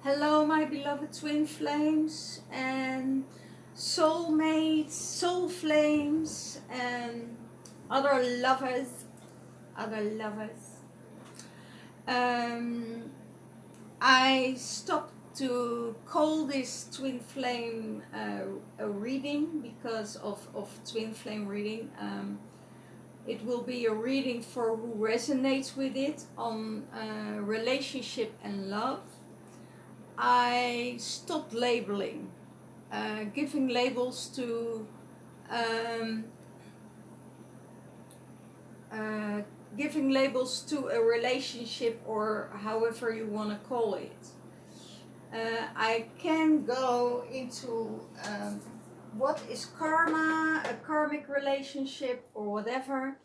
Hello, my beloved twin flames and soulmates, soul flames, and other lovers. Other lovers. Um, I stopped to call this twin flame a reading because of twin flame reading. It will be a reading for who resonates with it on relationship and love. I stopped labeling, giving labels to um, uh, a relationship or however you want to call it. I can go into what is karma, a karmic relationship, or whatever.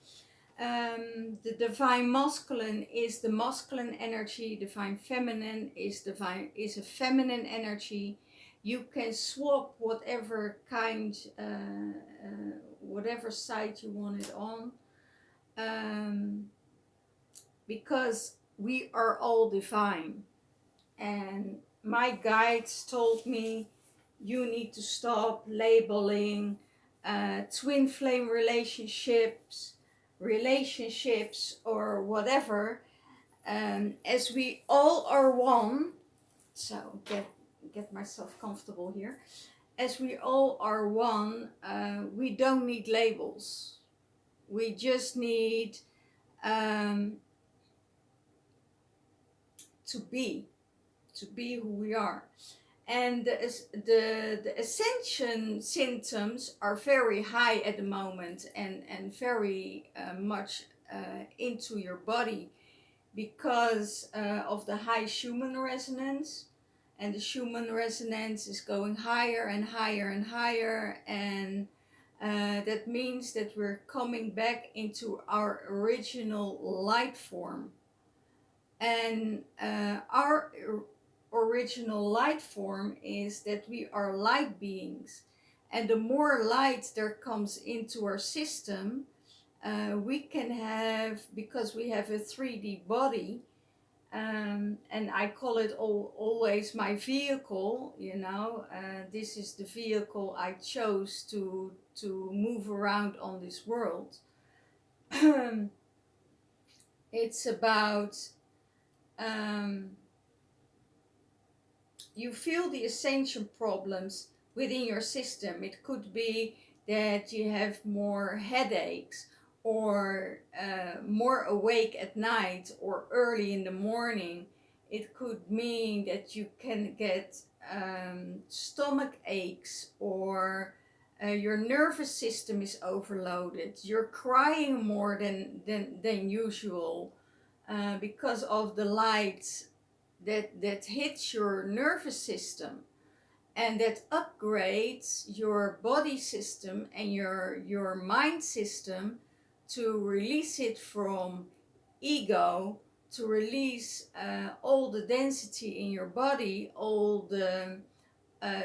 The divine masculine is the masculine energy. Divine feminine is a feminine energy. You can swap whatever kind, whatever side you want it on, um, because we are all divine. And my guides told me you need to stop labeling twin flame relationships or whatever, as we all are one. So get myself comfortable here. As we all are one, we don't need labels. We just need um, to be who we are. And the ascension symptoms are very high at the moment, and very much into your body because of the high Schumann resonance. And the Schumann resonance is going higher and higher and higher, and that means that we're coming back into our original light form. And our original light form is that we are light beings. And the more light there comes into our system, we can have, because we have a 3D body, and I call it always my vehicle, this is the vehicle I chose to move around on this world. It's about you feel the ascension problems within your system. It could be that you have more headaches, or more awake at night or early in the morning. It could mean that you can get stomach aches, or your nervous system is overloaded. You're crying more than usual because of the light that hits your nervous system, and that upgrades your body system and your mind system to release it from ego, to release all the density in your body, all the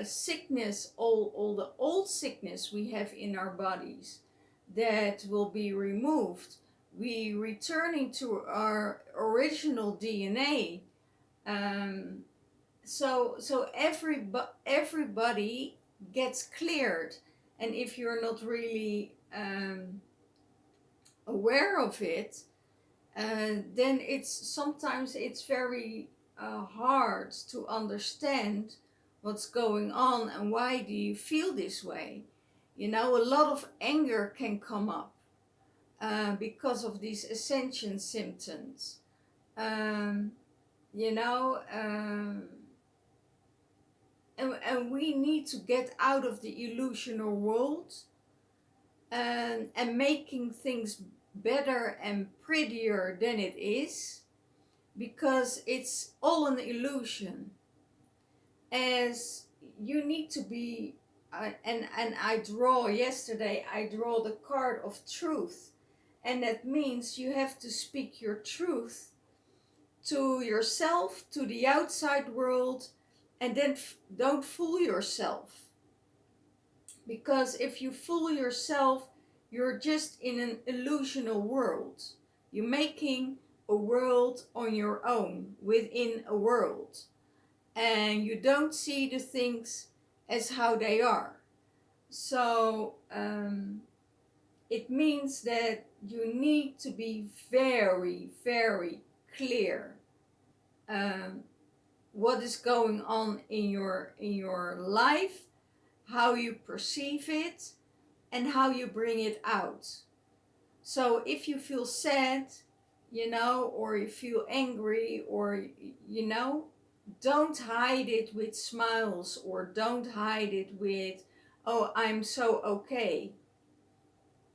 sickness, all the old sickness we have in our bodies, that will be removed. We returning to our original DNA. So everybody gets cleared, and if you're not really aware of it, then it's very hard to understand what's going on and why do you feel this way. A lot of anger can come up because of these ascension symptoms. Um, you know. And we need to get out of the illusional world, and making things better and prettier than it is, because it's all an illusion. As you need to be, and I yesterday I draw the card of truth, and that means you have to speak your truth to yourself, to the outside world, and then don't fool yourself. Because if you fool yourself, you're just in an illusional world. You're making a world on your own, within a world. and you don't see the things as how they are. So it means that you need to be very, very clear what is going on in your life, how you perceive it, and how you bring it out. So if you feel sad, or you feel angry, or don't hide it with smiles, or don't hide it with, oh, I'm so okay.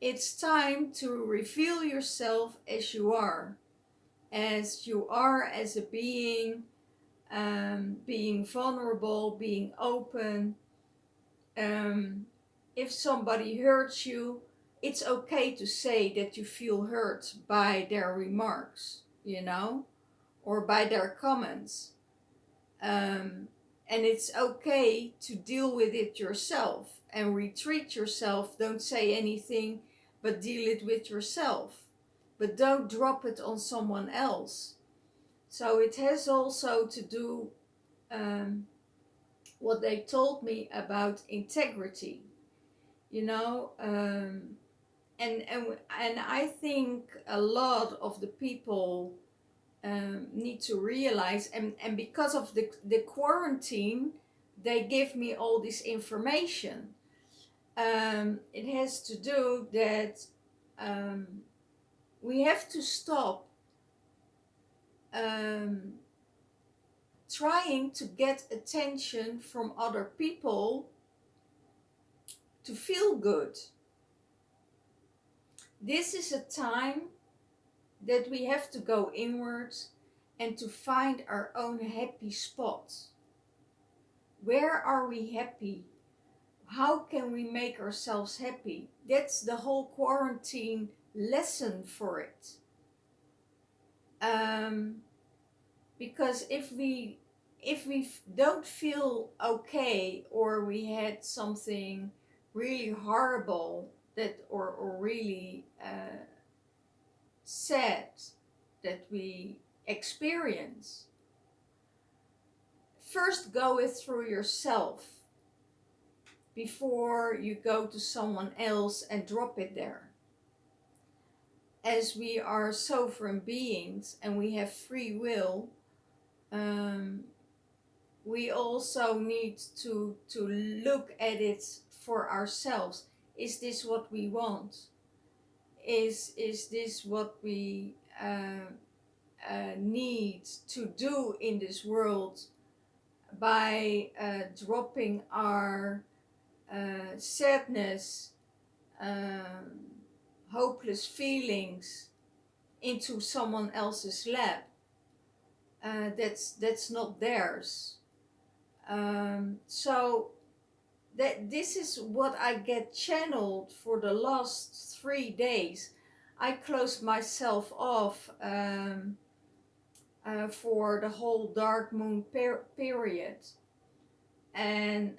It's time to reveal yourself as you are, as a being, being vulnerable, being open. If somebody hurts you, it's okay to say that you feel hurt by their remarks, or by their comments. And it's okay to deal with it yourself and retreat yourself. Don't say anything, but deal it with yourself. But don't drop it on someone else. So it has also to do what they told me about integrity, and I think a lot of the people need to realize, and because of the quarantine, they give me all this information. It has to do that we have to stop trying to get attention from other people to feel good. This is a time that we have to go inwards and to find our own happy spot. Where are we happy? How can we make ourselves happy? That's the whole quarantine lesson for it. Because if we don't feel okay, or we had something really horrible or really sad that we experience, first go it through yourself before you go to someone else and drop it there. As we are sovereign beings and we have free will, we also need to look at it for ourselves. Is this what we want? Is this what we need to do in this world by dropping our sadness, hopeless feelings into someone else's lap? That's not theirs. So this is what I get channeled for the last 3 days. I closed myself off for the whole dark moon period, and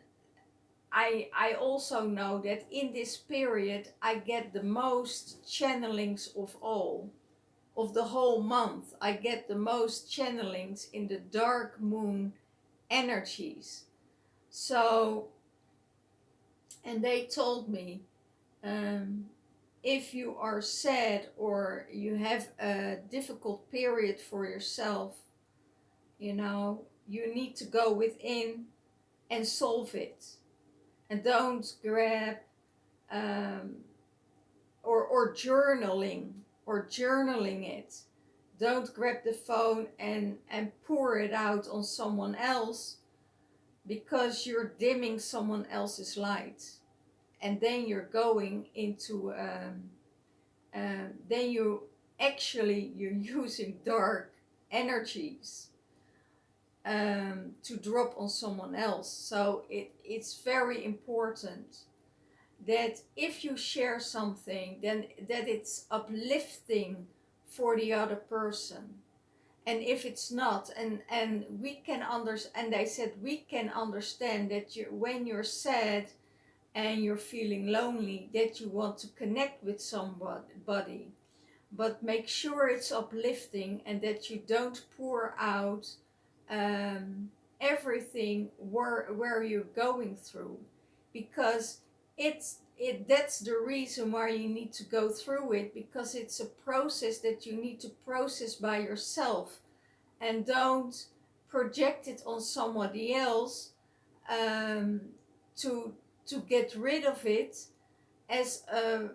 I also know that in this period I get the most channelings of all. Of the whole month, I get the most channelings in the dark moon energies. So, and they told me, if you are sad or you have a difficult period for yourself, you need to go within and solve it. And don't grab or journaling it. Don't grab the phone and pour it out on someone else, because you're dimming someone else's light. And then you're going into, then you're using dark energies to drop on someone else. So it's very important that if you share something, then that it's uplifting for the other person. And if it's not, and we can and they said we can understand that when you're sad and you're feeling lonely, that you want to connect with somebody, but make sure it's uplifting and that you don't pour out everything where you're going through, because that's the reason why you need to go through it, because it's a process that you need to process by yourself, and don't project it on somebody else, um, to get rid of it as a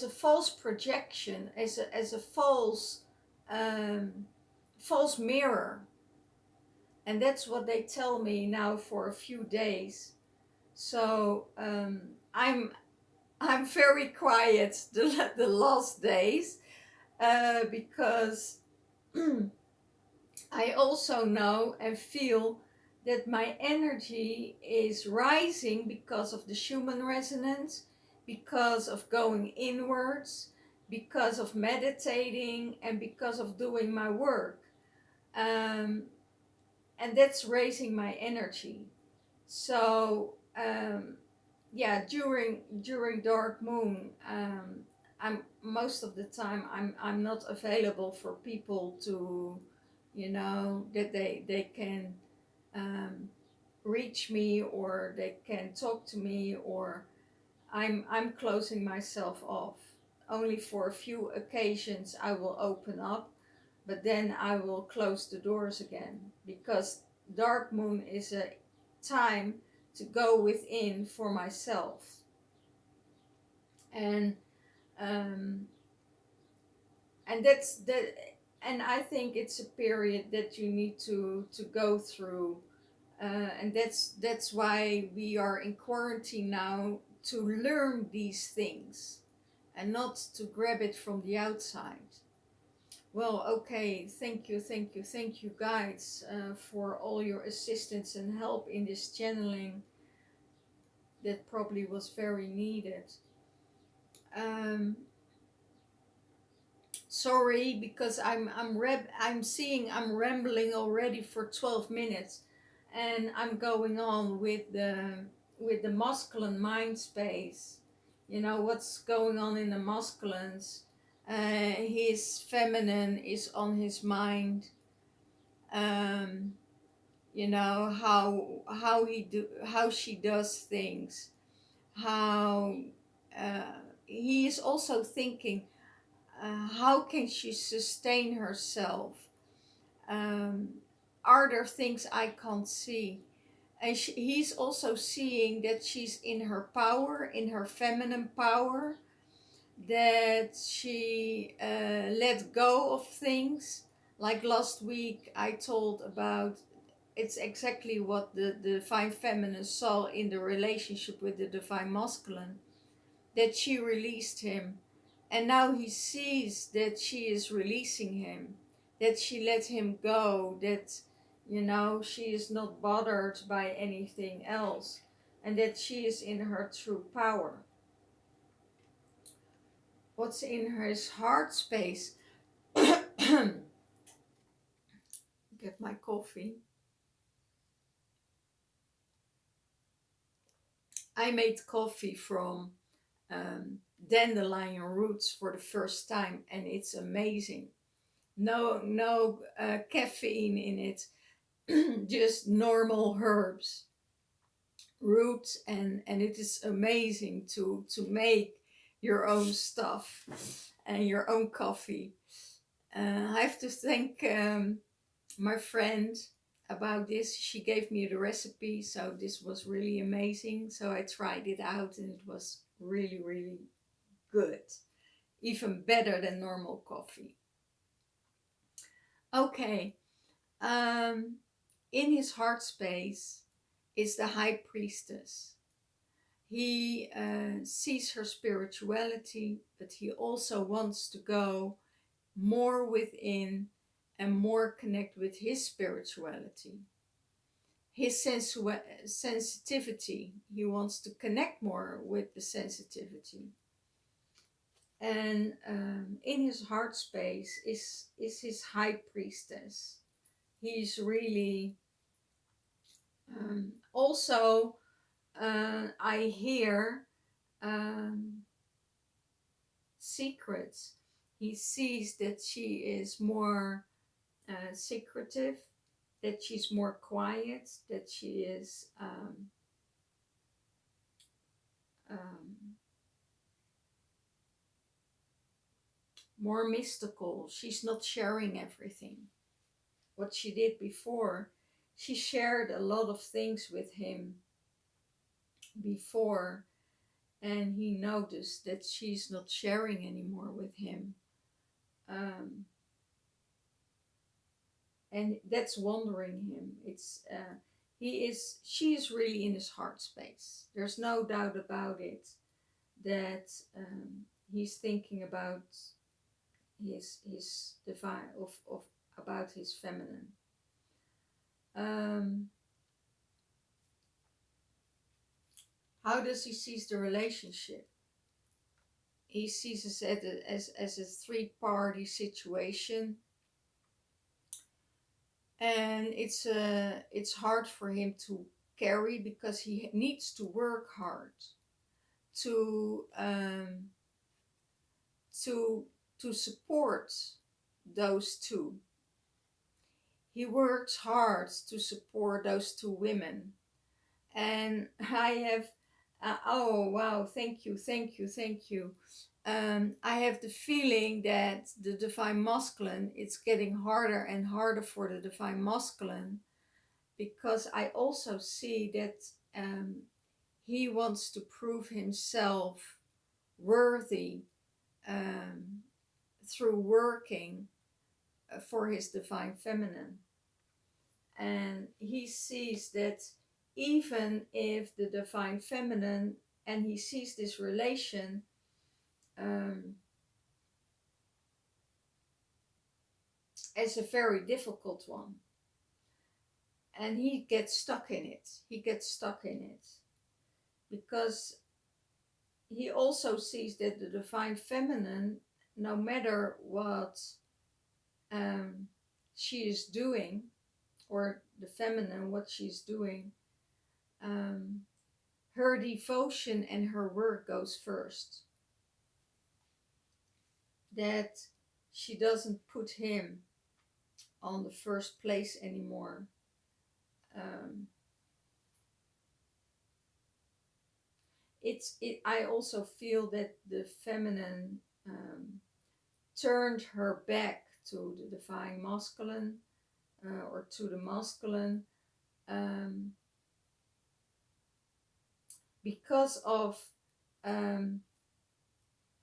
false projection, as a um, false mirror. And that's what they tell me now for a few days. So I'm very quiet the last days, because I also know and feel that my energy is rising because of the Schumann resonance, because of going inwards, because of meditating, and because of doing my work. Um, and that's raising my energy. So yeah, during dark moon, I'm most of the time I'm not available for people to, that they can um, reach me, or they can talk to me, or I'm closing myself off. Only for a few occasions I will open up, but then I will close the doors again, because dark moon is a time to go within for myself. And um, and that's that. And I think it's a period that you need to go through, and that's why we are in quarantine now, to learn these things and not to grab it from the outside. Well, okay, thank you guys, for all your assistance and help in this channeling. That probably was very needed. Um, Sorry, because I'm seeing I'm rambling already for 12 minutes, and I'm going on with the masculine mind space. You know what's going on in the masculines. His feminine is on his mind. Um, how she does things. How he is also thinking, how can she sustain herself? Um, are there things I can't see? And he's also seeing that she's in her power, in her feminine power, that she let go of things. Like last week, I told about, it's exactly what the divine feminine saw in the relationship with the divine masculine, that she released him. And now he sees that she is releasing him, that she let him go, that, she is not bothered by anything else, and that she is in her true power. What's in his heart space? Get my coffee. I made coffee from dandelion roots for the first time, and it's amazing. No caffeine in it, just normal herbs, roots, and it is amazing to make your own stuff and your own coffee. I have to thank my friend about this. She gave me the recipe, so this was really amazing. So I tried it out, and it was really, really good, even better than normal coffee. Okay, in his heart space is the high priestess. He sees her spirituality, but he also wants to go more within and more connect with his spirituality, his sensitivity. He wants to connect more with the sensitivity. And in his heart space is his high priestess. He's really also, I hear secrets. He sees that she is more secretive, that she's more quiet, that she is um, more mystical. She's not sharing everything. What she did before, she shared a lot of things with him before, and he noticed that she's not sharing anymore with him. Um, and that's wondering him. She is really in his heart space. There's no doubt about it that he's thinking about his divine of about his feminine. Um, how does he see the relationship? He sees it as a three-party situation, and it's hard for him to carry because he needs to work hard to to to support those two. He works hard to support those two women, and I have oh wow, thank you. I have the feeling that the divine masculine, it's getting harder and harder for the divine masculine, because I also see that he wants to prove himself worthy um, through working for his divine feminine. And he sees that even if the divine feminine, and he sees this relation um, as a very difficult one, and he gets stuck in it. He gets stuck in it because he also sees that the divine feminine, no matter what um, she is doing, or the feminine, what she's doing, um, her devotion and her work goes first. That she doesn't put him on the first place anymore. Um, I also feel that the feminine turned her back to the divine masculine, or to the masculine, um, because of um,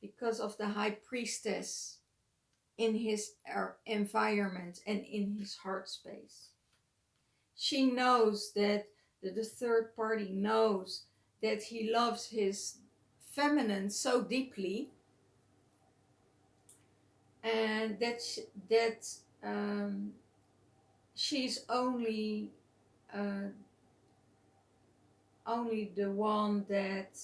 because of the high priestess in his environment and in his heart space. She knows that the third party knows that he loves his feminine so deeply, and that she's uh, only the one that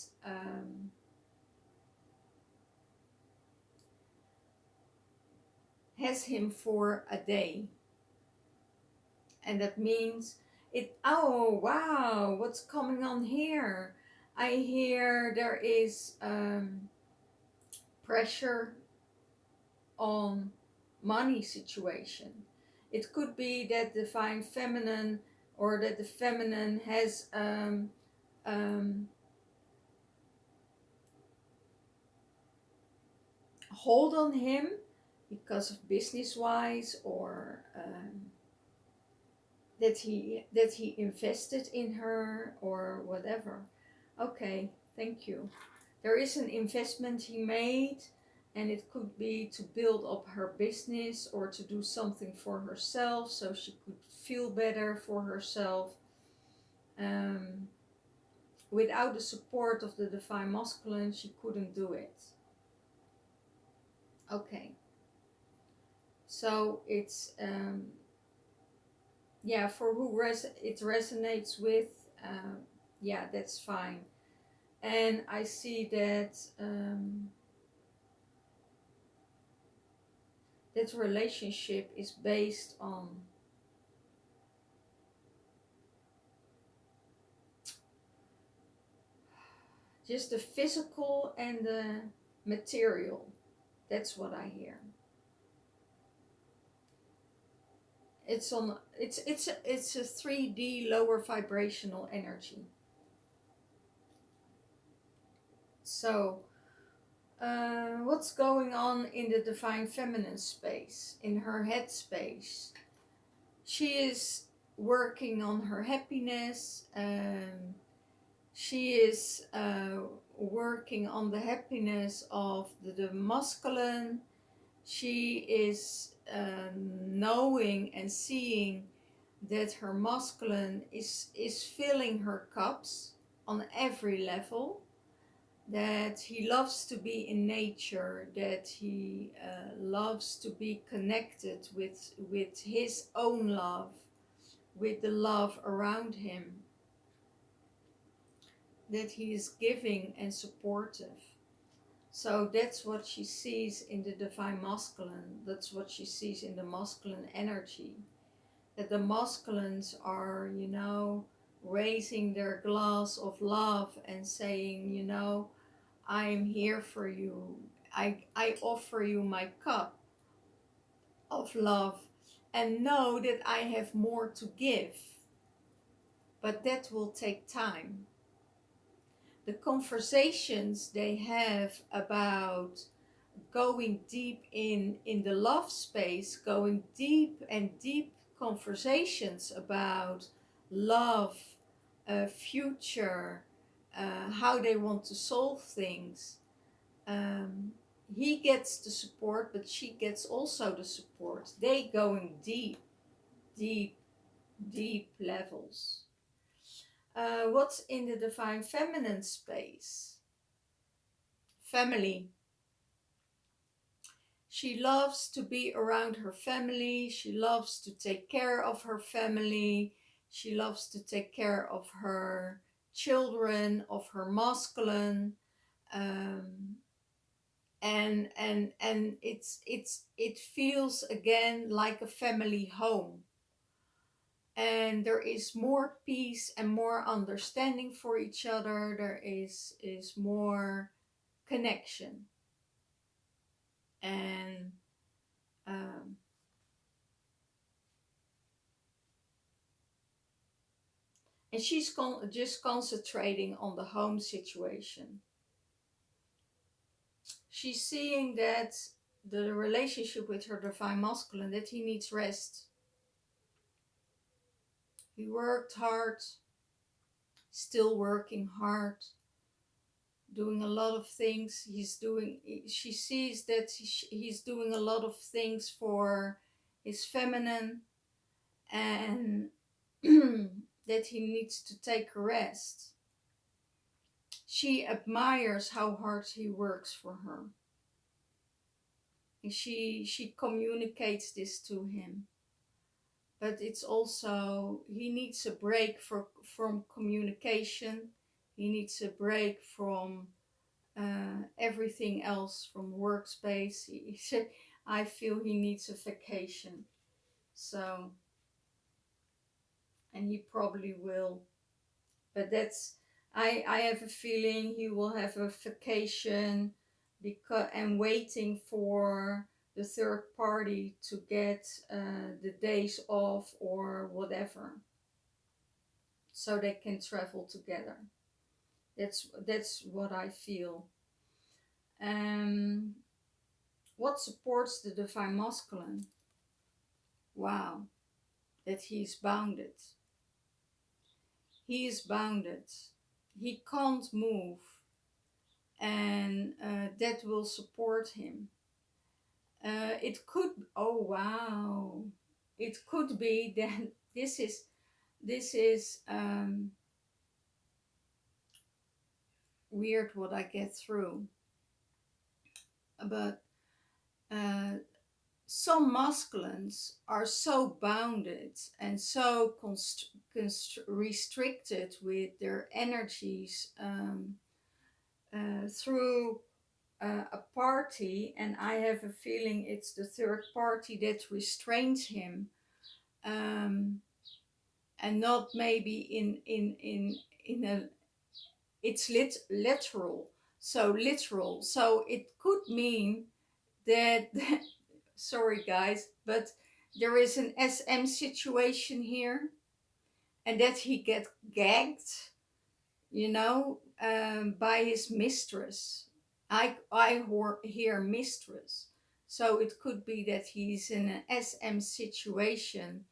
has him for a day. And that means it, oh wow, what's coming on here? I hear there is pressure on money situation. It could be that the divine feminine, or that the feminine has um, hold on him because of business wise, or that he invested in her or whatever. Okay, thank you. There is an investment he made, and it could be to build up her business or to do something for herself so she could feel better for herself. Without the support of the divine masculine, she couldn't do it. Okay, so it's yeah, for who it resonates with, yeah, that's fine. And I see that that relationship is based on just the physical and the material. That's what I hear. it's a 3D lower vibrational energy. So what's going on in the divine feminine space, in her head space? She is working on her happiness. She is working on the happiness of the masculine. She is knowing and seeing that her masculine is filling her cups on every level, that he loves to be in nature, that he loves to be connected with his own love, with the love around him, that he is giving and supportive. So that's what she sees in the divine masculine. That's what she sees in the masculine energy. That the masculines are, raising their glass of love and saying, I am here for you. I offer you my cup of love and know that I have more to give. But that will take time. The conversations they have about going deep in the love space, going deep and deep conversations about love, future, how they want to solve things. He gets the support, but she gets also the support. They going deep, deep, deep levels. What's in the divine feminine space? Family. She loves to be around her family. She loves to take care of her family. She loves to take care of her children, of her masculine. And it feels again like a family home. And there is more peace and more understanding for each other. There is more connection. And um, she's just concentrating on the home situation. She's seeing that the relationship with her divine masculine, that he needs rest. He worked hard, still working hard, doing a lot of things. She sees that he's doing a lot of things for his feminine, and that he needs to take a rest. She admires how hard he works for her. And she communicates this to him. But it's also, he needs a break from communication. He needs a break from everything else, from workspace. He said, I feel he needs a vacation. So, and he probably will. But I have a feeling he will have a vacation and waiting for the third party to get the days off or whatever, so they can travel together. That's what I feel. What supports the divine masculine? Wow, that he's bounded. He is bounded. He can't move, and that will support him. It could, oh wow, it could be that this is weird what I get through, but some masculines are so bounded and so restricted with their energies through a party, and I have a feeling it's the third party that restrains him, and not maybe in a, it's literal, so literal, so it could mean that sorry guys, but there is an SM situation here, and that he get gagged, by his mistress. I hear mistress, so it could be that he's in an SM situation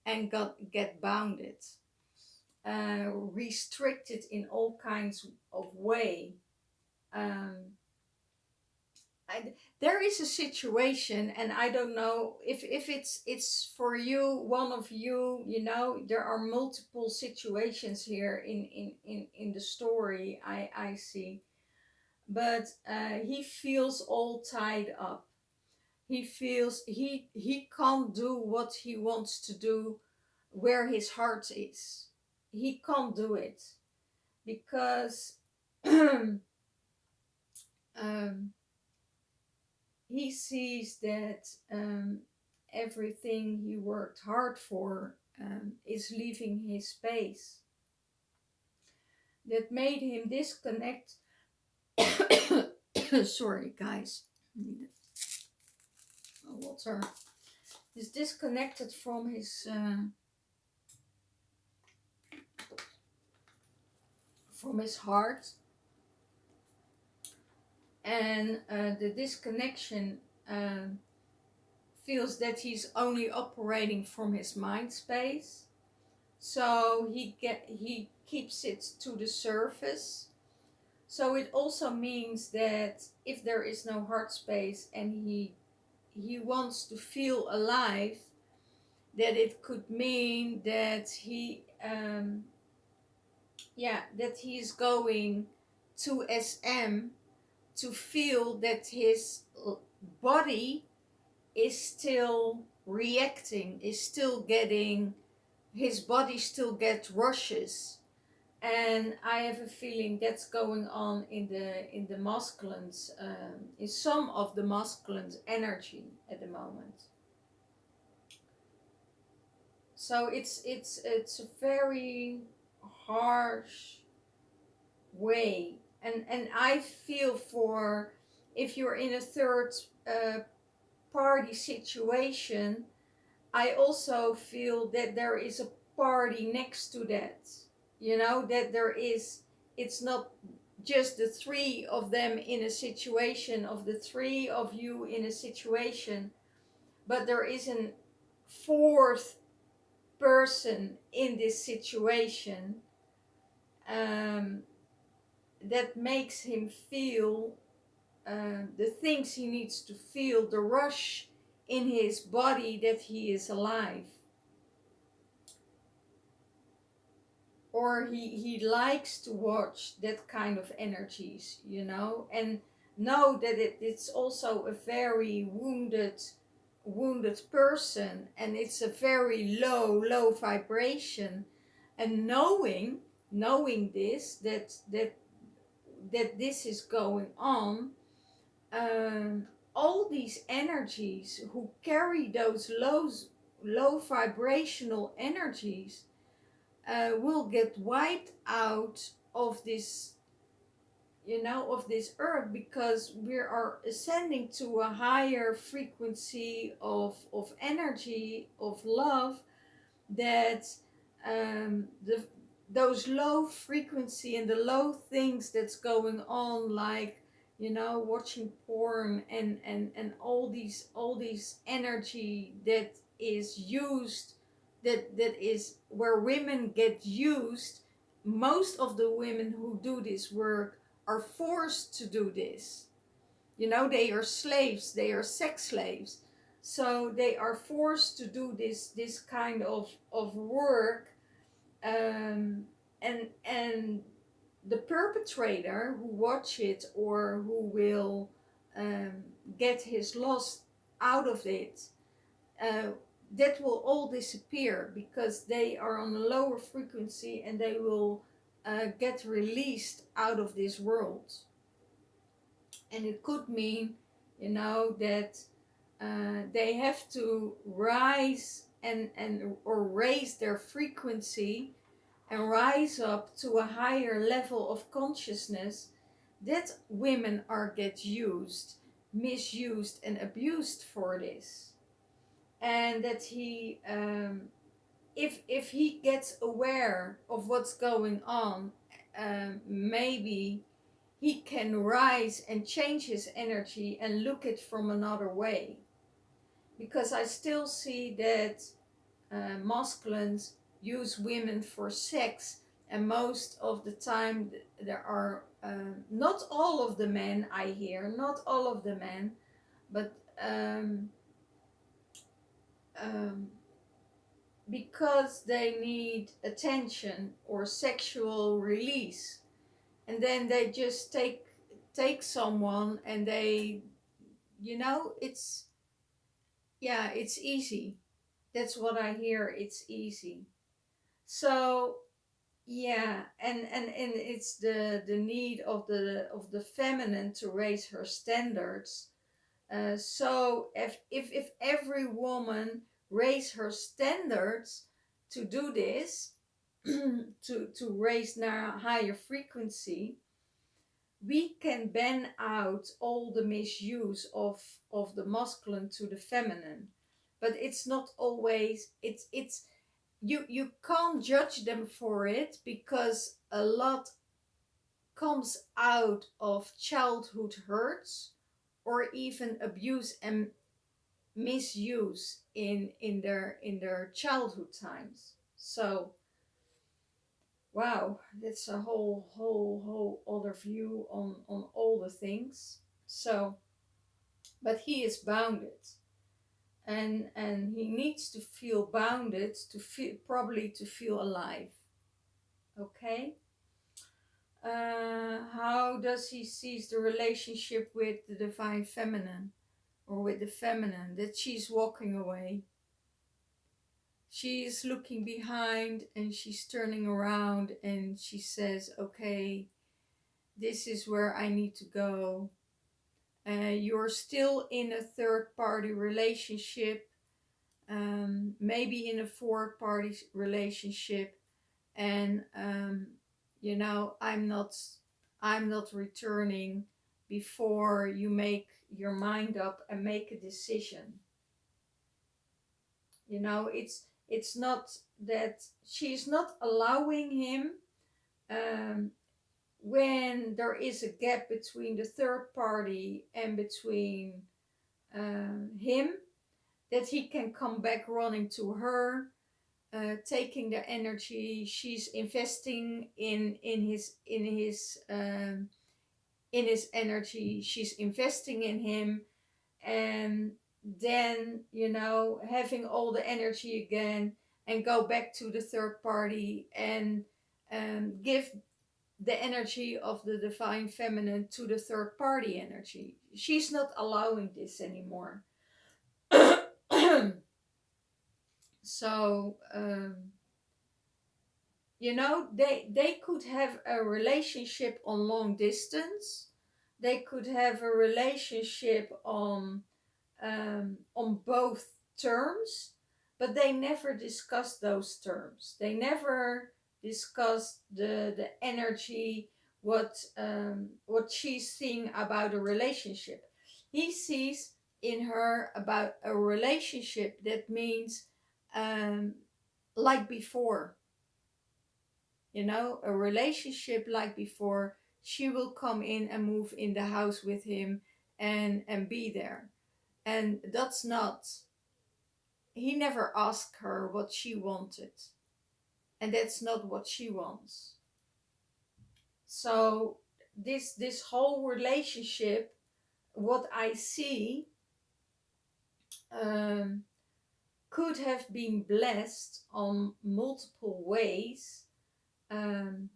and get bounded, restricted in all kinds of way. Um, there is a situation, and I don't know if it's for you, one of you. There are multiple situations here in the story I see, but he feels all tied up. He feels he can't do what he wants to do where his heart is. He can't do it because um, he sees that everything he worked hard for is leaving his space. That made him disconnect. Sorry, guys. I need a water. He's disconnected from his heart, and the disconnection feels that he's only operating from his mind space. So he keeps it to the surface. So it also means that if there is no heart space and he wants to feel alive, that it could mean that that he's going to SM to feel that his body is still reacting, is still getting, his body still gets rushes. And I have a feeling that's going on in the masculines, in some of the masculine's energy at the moment. So it's a very harsh way, and I feel for, if you're in a third party situation, I also feel that there is a party next to that. That there is, it's not just the three of them in a situation, of the three of you in a situation, but there is a fourth person in this situation, that makes him feel the things he needs to feel, the rush in his body that he is alive. Or he likes to watch that kind of energies, and know that it's also a very wounded person, and it's a very low vibration. And knowing this, that this is going on, all these energies who carry those low vibrational energies will get wiped out of this, of this earth, because we are ascending to a higher frequency of energy, of love, that those low frequency and the low things that's going on, like watching porn and all these energy that is used, that is where women get used. Most of the women who do this work are forced to do this. They are slaves, they are sex slaves, so they are forced to do this kind of work, and the perpetrator who watch it, or who will get his loss out of it, that will all disappear, because they are on a lower frequency, and they will get released out of this world. And it could mean, that they have to rise or raise their frequency and rise up to a higher level of consciousness, that women get used, misused, and abused for this. and that he if he gets aware of what's going on, maybe he can rise and change his energy and look it from another way. Because I still see that masculines use women for sex, and most of the time there are not all of the men I hear, not all of the men, but um, because they need attention or sexual release, and then they just take someone, and they, it's, yeah, it's easy. That's what I hear. It's easy. So yeah, and it's the need of the feminine to raise her standards. So if every woman raise her standards to do this, to raise now higher frequency, we can ban out all the misuse of the masculine to the feminine. But it's not always, it's you can't judge them for it, because a lot comes out of childhood hurts, or even abuse and misuse in their childhood times. So wow, that's a whole other view on all the things. So, but he is bounded, and he needs to feel bounded to feel, probably to feel alive. Okay. How does he sees the relationship with the divine feminine, or with the feminine, that she's walking away? She is looking behind, and she's turning around, and she says, okay, this is where I need to go. You're still in a third party relationship, maybe in a fourth party relationship, and I'm not returning before you make your mind up and make a decision. It's not that she's not allowing him, um, when there is a gap between the third party and between him, that he can come back running to her, taking the energy. She's investing in his energy. She's investing in him, and then having all the energy again, and go back to the third party, and give the energy of the divine feminine to the third party energy. She's not allowing this anymore. So they could have a relationship on long distance. They could have a relationship on both terms, but they never discussed those terms. They never discussed the energy, what she's seeing about a relationship. He sees in her about a relationship that means, like before, a relationship like before. She will come in and move in the house with him, and be there. And that's not, he never asked her what she wanted, and that's not what she wants. So this whole relationship, what I see, um, could have been blessed on multiple ways, um,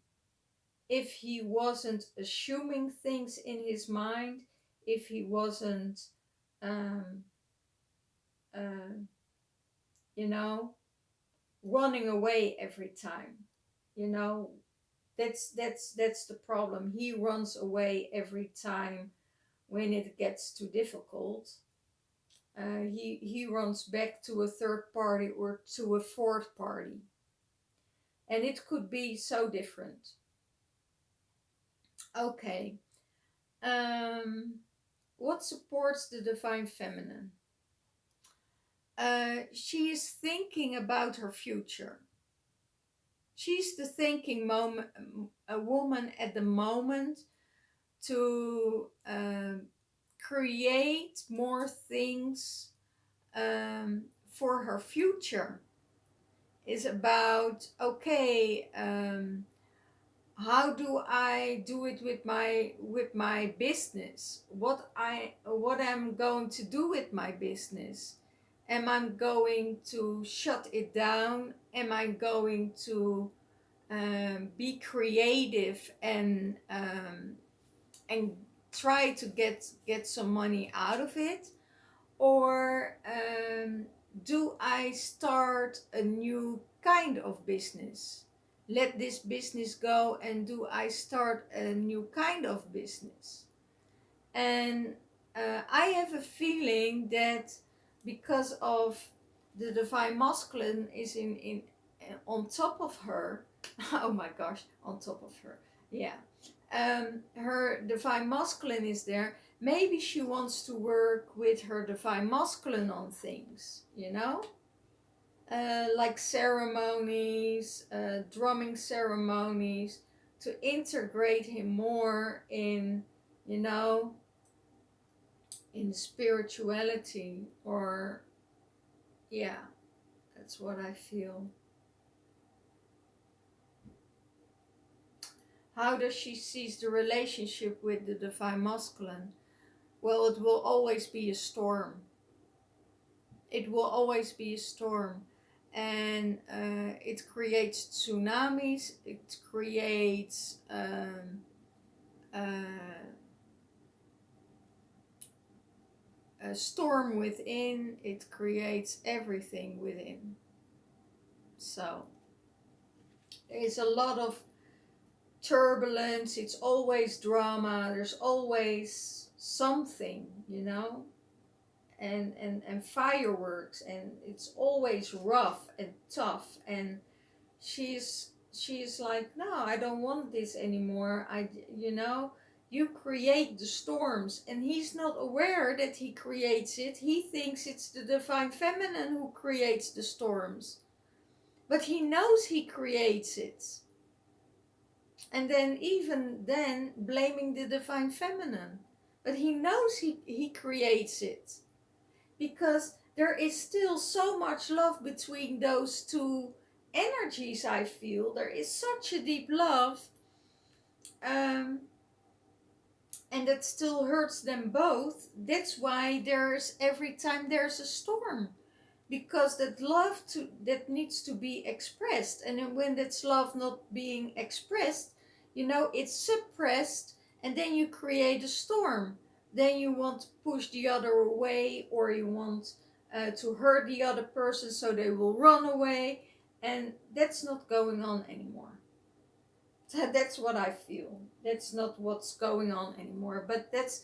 if he wasn't assuming things in his mind, if he wasn't, um, uh, you know, running away every time. You know, that's the problem. He runs away every time when it gets too difficult. He runs back to a third party or to a fourth party, and it could be so different. Okay. What supports the divine feminine? she is thinking about her future. She's the thinking moment, a woman at the moment to create more things for her future. Is about, okay, how do I do it with my business? What I'm going to do with my business? Am I going to shut it down? Am I going to be creative and try to get some money out of it, or do I start a new kind of business? Let this business go, and do I start a new kind of business? And I have a feeling that because of the divine masculine is in on top of her. Oh my gosh, on top of her. Yeah. Her divine masculine is there. Maybe she wants to work with her divine masculine on things, like ceremonies, drumming ceremonies, to integrate him more you know, in spirituality, or yeah, that's what I feel. How does she sees the relationship with the divine masculine? Well, it will always be a storm. It will always be a storm. And it creates tsunamis, it creates a storm within, it creates everything within. So there is a lot of turbulence, it's always drama, there's always something, and fireworks, and it's always rough and tough. And she's like, no, I don't want this anymore. You create the storms, and he's not aware that he creates it. He thinks it's the divine feminine who creates the storms, but he knows he creates it. And then, even then, blaming the divine feminine, but he knows he creates it, because there is still so much love between those two energies. I feel there is such a deep love, um, and that still hurts them both. That's why there's every time there's a storm, because that needs to be expressed, and then when that's love not being expressed, it's suppressed, and then you create a storm. Then you want to push the other away, or you want to hurt the other person so they will run away, and that's not going on anymore. That's what I feel. That's not what's going on anymore, but that's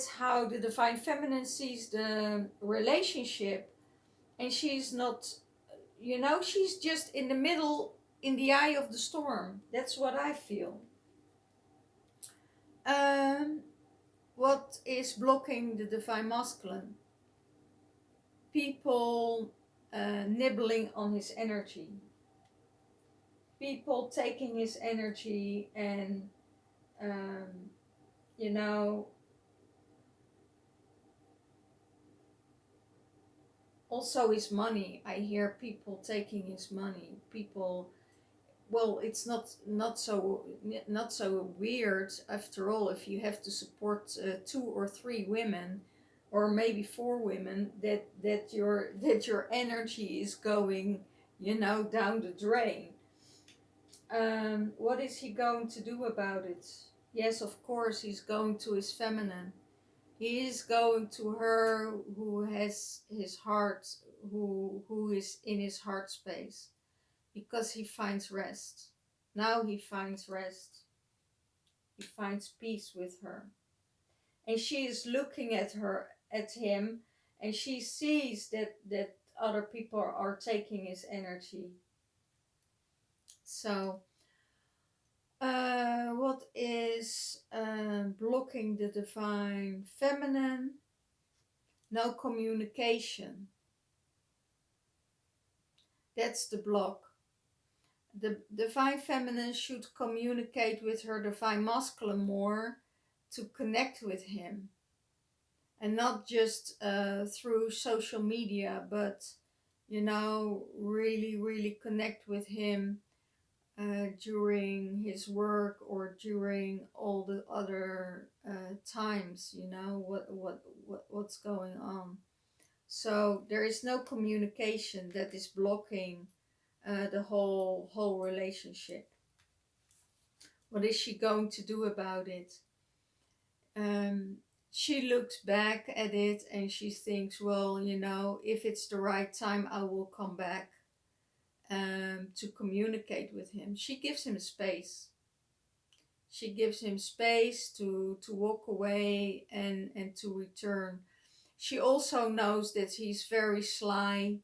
how the divine feminine sees the relationship. And she's not, she's just in the middle, in the eye of the storm. That's what I feel. um what is blocking the divine masculine? People nibbling on his energy, people taking his energy, and um you know also his money. I hear people taking his money. People, well, it's not so weird, after all, if you have to support 2 or 3 women, or maybe 4 women, that your energy is going, down the drain. What is he going to do about it? Yes, of course, he's going to his feminine. He is going to her who has his heart, who is in his heart space, because he finds rest. Now he finds rest. He finds peace with her. And she is looking at him, and she sees that other people are taking his energy. So, what is blocking the divine feminine? No communication. That's the block. The divine feminine should communicate with her divine masculine more to connect with him, and not just through social media, but really, really connect with him during his work or during all the other times. What's going on. So there is no communication that is blocking the whole relationship. What is she going to do about it? Um, she looks back at it and she thinks, well, if it's the right time, I will come back to communicate with him. She gives him space. She gives him space to walk away and to return. She also knows that he's very sly,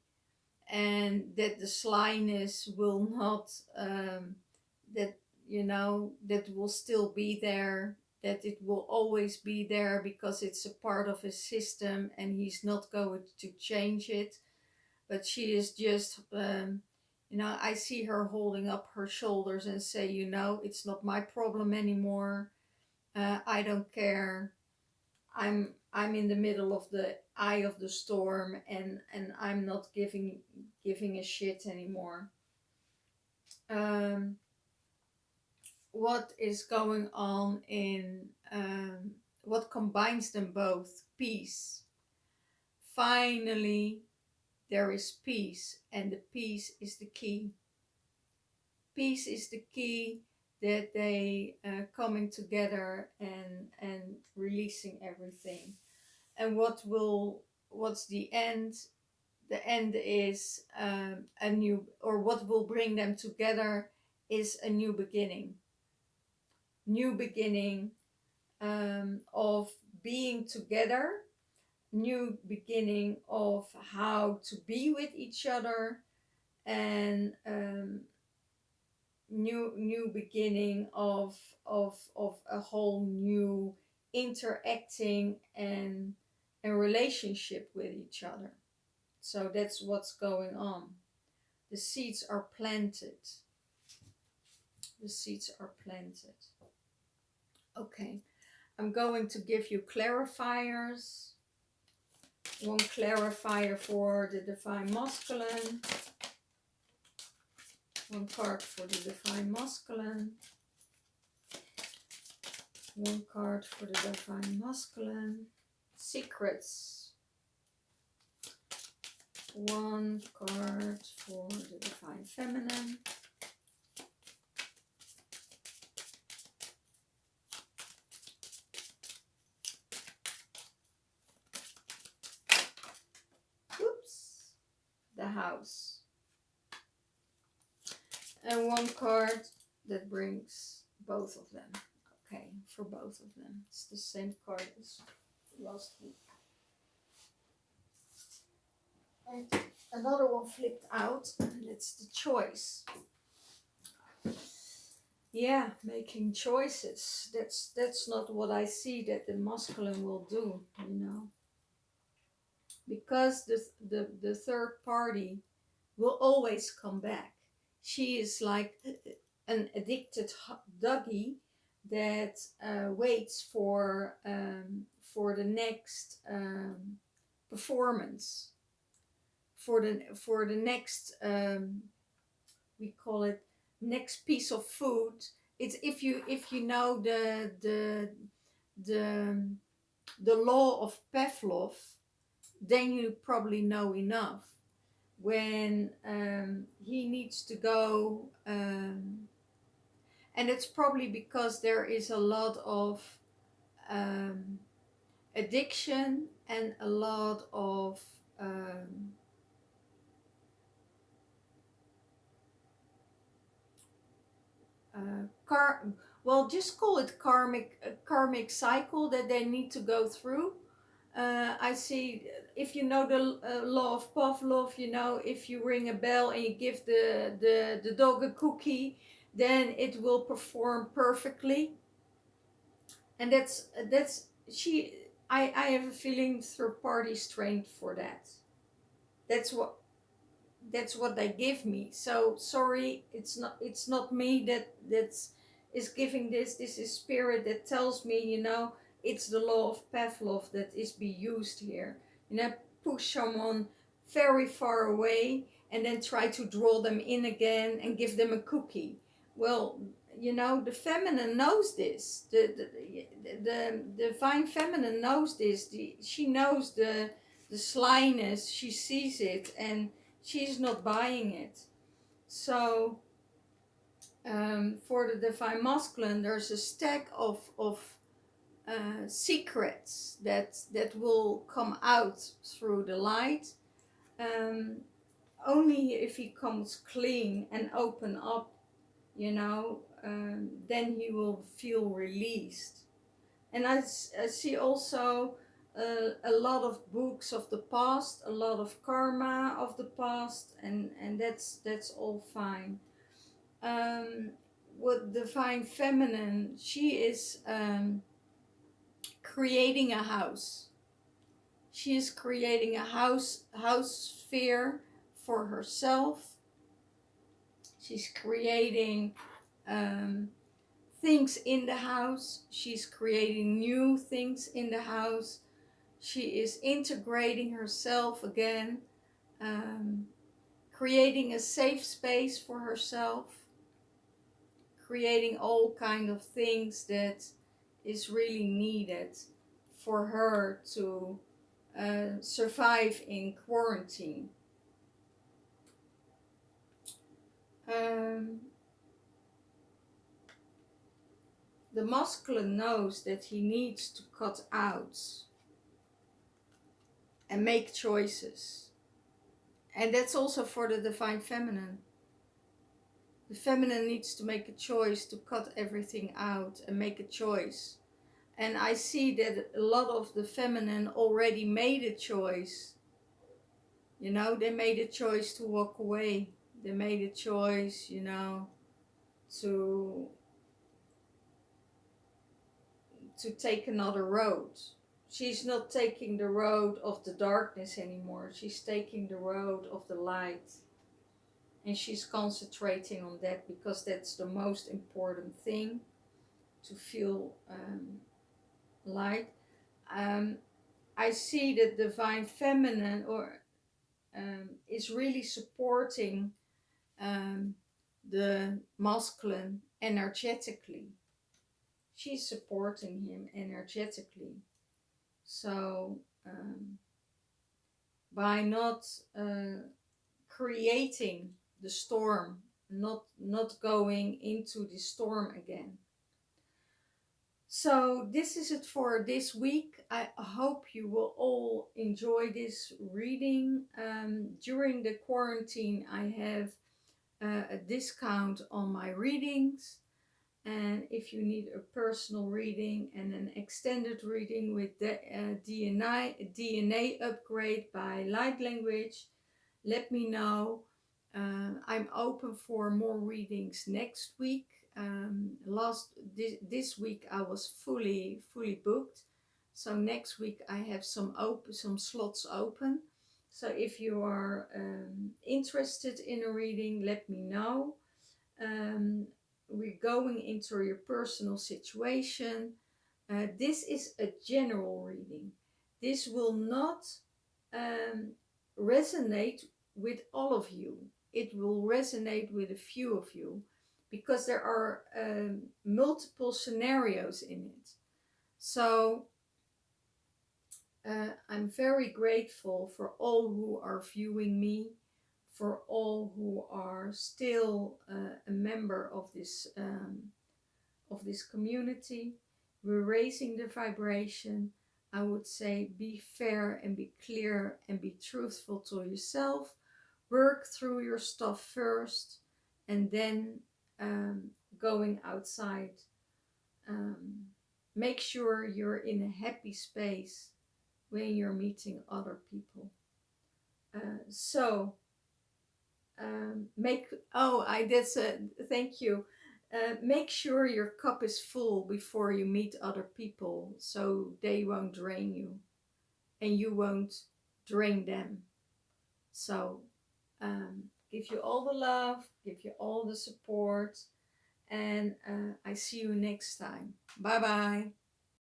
and that the slyness will not that that will still be there, that it will always be there because it's a part of his system and he's not going to change it. But she is just I see her holding up her shoulders and say, it's not my problem anymore. I don't care. I'm in the middle of the eye of the storm, and I'm not giving a shit anymore. Um, what is going on in what combines them both? Peace. Finally, there is peace, and the peace is the key. Peace is the key, that they coming together and releasing everything. And what's the end? The end is a new, or what will bring them together is a new beginning. New beginning of being together, new beginning of how to be with each other, and new beginning of a whole new interacting and relationship with each other. So that's what's going on. The seeds are planted. The seeds are planted. Okay, I'm going to give you clarifiers. One clarifier for the divine masculine. One card for the divine masculine. One card for the divine masculine. Secrets. One card for the divine feminine. Oops. The house. And one card that brings both of them. Okay, for both of them. It's the same card as last week. And another one flipped out, and it's the choice. Yeah, making choices. That's not what I see that the masculine will do, because the third party will always come back. She is like an addicted doggy that waits for the next performance, for the next we call it next piece of food. It's if you know the the law of Pavlov, then you probably know enough. When he needs to go, and it's probably because there is a lot of um, addiction and a lot of just call it karmic cycle that they need to go through. I see, if you know the law of Pavlov, if you ring a bell and you give the dog a cookie, then it will perform perfectly. And that's she. I have a feeling third party's trained for that. That's what. that's what they give me. So sorry, it's not me that's is giving this. This is spirit that tells me, it's the law of Pavlov that is be used here. Push someone very far away and then try to draw them in again and give them a cookie. Well, the feminine knows this. The divine feminine knows this. She knows the slyness. She sees it, and she's not buying it. So for the divine masculine, there's a stack of secrets that will come out through the light. Um, Only if he comes clean and open up, then he will feel released. And I see also a lot of books of the past, a lot of karma of the past, and that's all fine. Um, with divine feminine, she is creating a house. She is creating a house sphere for herself. She's creating things in the house. She's creating new things in the house. She is integrating herself again, um, creating a safe space for herself, creating all kind of things that is really needed for her to survive in quarantine. Um, the masculine knows that he needs to cut out and make choices. And that's also for the divine feminine. The feminine needs to make a choice to cut everything out and make a choice. And I see that a lot of the feminine already made a choice. They made a choice to walk away. They made a choice, to take another road. She's not taking the road of the darkness anymore. She's taking the road of the light. And she's concentrating on that because that's the most important thing, to feel light. I see that divine feminine is really supporting the masculine energetically. She's supporting him energetically. So by not creating the storm, not going into the storm again. So this is it for this week. I hope you will all enjoy this reading. During the quarantine, I have a discount on my readings. And if you need a personal reading and an extended reading with the DNA upgrade by light language, let me know. I'm open for more readings next week. This week I was fully booked, so next week I have some slots open. So if you are interested in a reading, let me know. We're going into your personal situation. This is a general reading. This will not resonate with all of you. It will resonate with a few of you because there are multiple scenarios in it. So I'm very grateful for all who are viewing me, for all who are still a member of this community. We're raising the vibration. I would say be fair and be clear and be truthful to yourself. Work through your stuff first, and then going outside. Make sure you're in a happy space when you're meeting other people. Thank you. Make sure your cup is full before you meet other people, so they won't drain you and you won't drain them. So give you all the love, give you all the support, and I see you next time. Bye bye.